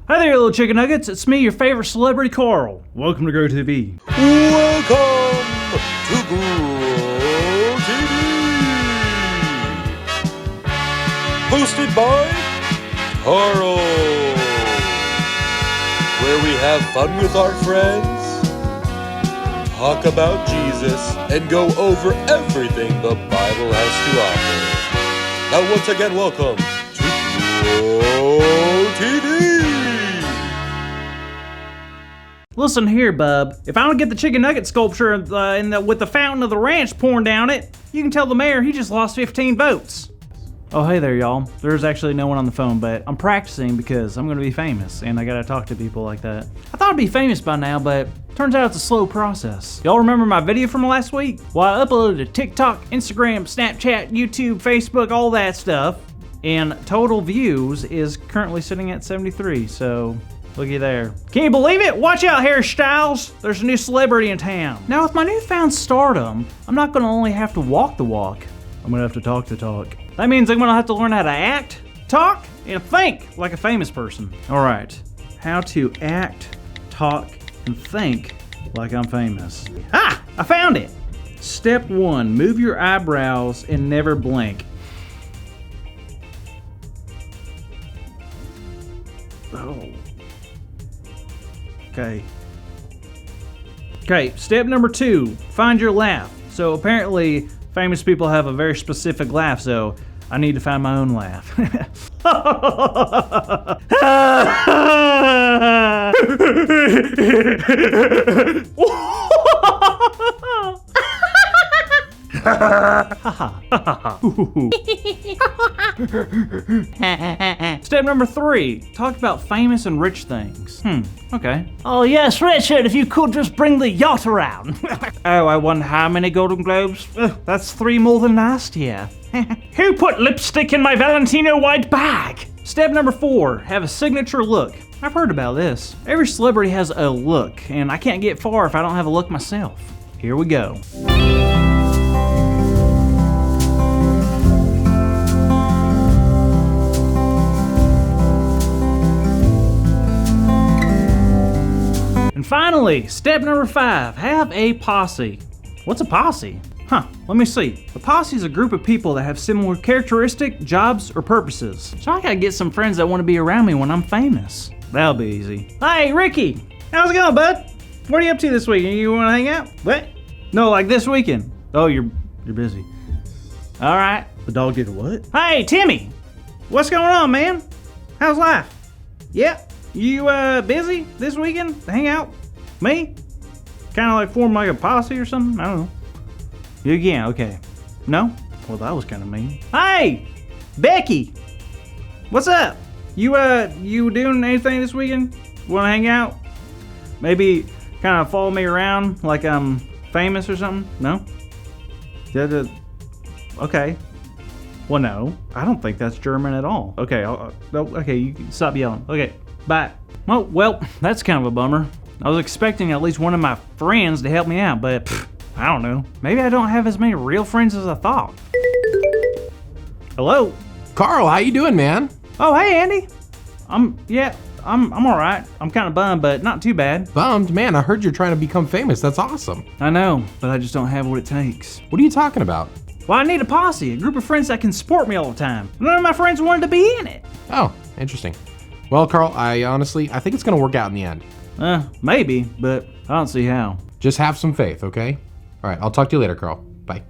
Hi there, little chicken nuggets. It's me, your favorite celebrity, Carl. Welcome to Grow TV. Welcome to Grow TV. Hosted by Carl. Where we have fun with our friends, talk about Jesus, and go over everything the Bible has to offer. Now once again, welcome to Grow TV. Listen here, bub. If I don't get the chicken nugget sculpture with the fountain of the ranch pouring down it, you can tell the mayor he just lost 15 votes. Oh, hey there, y'all. There's actually no one on the phone, but I'm practicing because I'm gonna be famous, and I gotta talk to people like that. I thought I'd be famous by now, but turns out it's a slow process. Y'all remember my video from last week? Well, I uploaded to TikTok, Instagram, Snapchat, YouTube, Facebook, all that stuff, and total views is currently sitting at 73, so looky there. Can you believe it? Watch out, Harry Styles. There's a new celebrity in town. Now, with my newfound stardom, I'm not gonna only have to walk the walk, I'm gonna have to talk the talk. That means I'm gonna have to learn how to act, talk, and think like a famous person. All right, how to act, talk, and think like I'm famous. Ah, I found it. Step 1, move your eyebrows and never blink. Oh. Okay. Okay, step number 2, find your laugh. So apparently, famous people have a very specific laugh, so I need to find my own laugh. Step number 3, talk about famous and rich things. Okay. Oh yes, Richard, if you could just bring the yacht around. Oh, I won how many Golden Globes? That's 3 more than last year. Who put lipstick in my Valentino white bag? Step number 4, have a signature look. I've heard about this. Every celebrity has a look, and I can't get far if I don't have a look myself. Here we go. And finally, step number 5, have a posse. What's a posse? Let me see. A posse is a group of people that have similar characteristic, jobs, or purposes. So I gotta get some friends that want to be around me when I'm famous. That'll be easy. Hey, Ricky! How's it going, bud? What are you up to this weekend? You wanna hang out? What? No, like this weekend. Oh, you're busy. All right. The dog did a what? Hey, Timmy! What's going on, man? How's life? Yeah. You busy this weekend to hang out? Me? Kind of like form like a posse or something? I don't know. You can, okay. No? Well, that was kind of mean. Hey! Becky! What's up? You doing anything this weekend? Wanna hang out? Maybe kind of follow me around like I'm famous or something? No? Okay. Well, no. I don't think that's German at all. Okay, okay, you can stop yelling. Okay, bye. Oh, well, that's kind of a bummer. I was expecting at least one of my friends to help me out, but I don't know. Maybe I don't have as many real friends as I thought. Hello? Carl, how you doing, man? Oh, hey, Andy. I'm all right. I'm kind of bummed, but not too bad. Bummed? Man, I heard you're trying to become famous. That's awesome. I know, but I just don't have what it takes. What are you talking about? Well, I need a posse, a group of friends that can support me all the time. None of my friends wanted to be in it. Oh, interesting. Well, Carl, I think it's gonna work out in the end. Maybe, but I don't see how. Just have some faith, okay? All right, I'll talk to you later, Carl. Bye.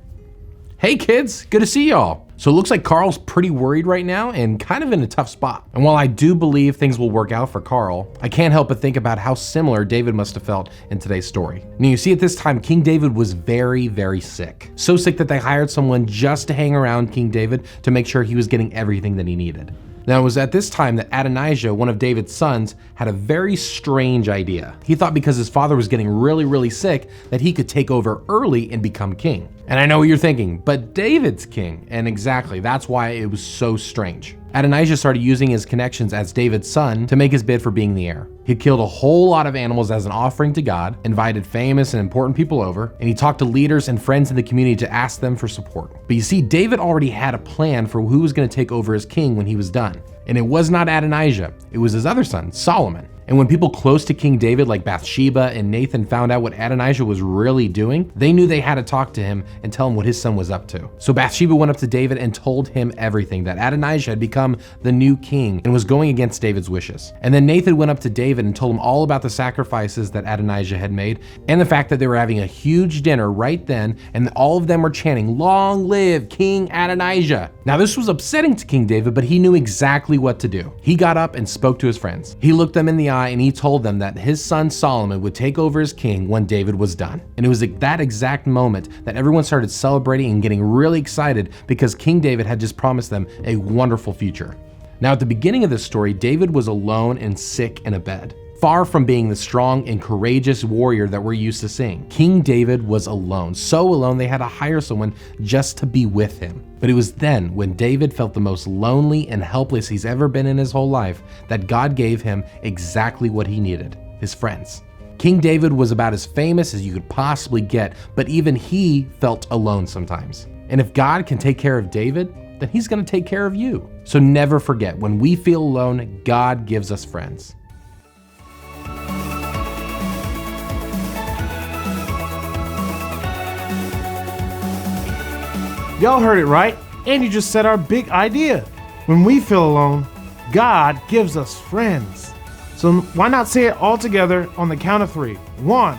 Hey kids, good to see y'all. So it looks like Carl's pretty worried right now and kind of in a tough spot. And while I do believe things will work out for Carl, I can't help but think about how similar David must have felt in today's story. Now you see, at this time, King David was very, very sick. So sick that they hired someone just to hang around King David to make sure he was getting everything that he needed. Now, it was at this time that Adonijah, one of David's sons, had a very strange idea. He thought because his father was getting really, really sick that he could take over early and become king. And I know what you're thinking, but David's king. And exactly, that's why it was so strange. Adonijah started using his connections as David's son to make his bid for being the heir. He killed a whole lot of animals as an offering to God, invited famous and important people over, and he talked to leaders and friends in the community to ask them for support. But you see, David already had a plan for who was going to take over as king when he was done. And it was not Adonijah, it was his other son, Solomon. And when people close to King David like Bathsheba and Nathan found out what Adonijah was really doing, they knew they had to talk to him and tell him what his son was up to. So Bathsheba went up to David and told him everything, that Adonijah had become the new king and was going against David's wishes. And then Nathan went up to David and told him all about the sacrifices that Adonijah had made and the fact that they were having a huge dinner right then, and all of them were chanting, "Long live King Adonijah." Now this was upsetting to King David, but he knew exactly what to do. He got up and spoke to his friends. He looked them in the eye and he told them that his son Solomon would take over as king when David was done. And it was at that exact moment that everyone started celebrating and getting really excited because King David had just promised them a wonderful future. Now at the beginning of this story, David was alone and sick in a bed. Far from being the strong and courageous warrior that we're used to seeing. King David was alone, so alone they had to hire someone just to be with him. But it was then, when David felt the most lonely and helpless he's ever been in his whole life, that God gave him exactly what he needed, his friends. King David was about as famous as you could possibly get, but even he felt alone sometimes. And if God can take care of David, then he's gonna take care of you. So never forget, when we feel alone, God gives us friends. Y'all heard it right. Andy just said our big idea. When we feel alone, God gives us friends. So why not say it all together on the count of 3? 1,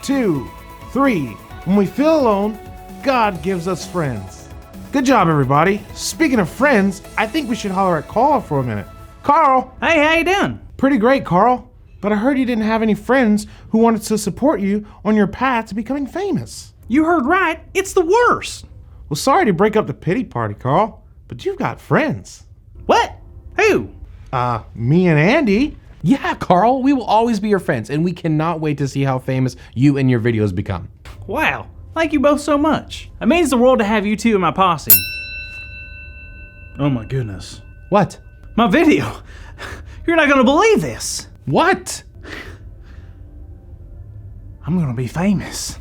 2, 3. When we feel alone, God gives us friends. Good job, everybody. Speaking of friends, I think we should holler at Carl for a minute. Carl! Hey, how you doing? Pretty great, Carl. But I heard you didn't have any friends who wanted to support you on your path to becoming famous. You heard right. It's the worst. Well, sorry to break up the pity party, Carl, but you've got friends. What? Who? Me and Andy. Yeah, Carl, we will always be your friends, and we cannot wait to see how famous you and your videos become. Wow. Thank you both so much. It means the world to have you two in my posse. Oh my goodness. What? My video. You're not gonna believe this. What? I'm gonna be famous.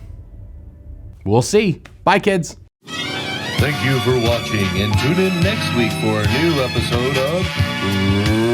We'll see. Bye, kids. Thank you for watching, and tune in next week for a new episode of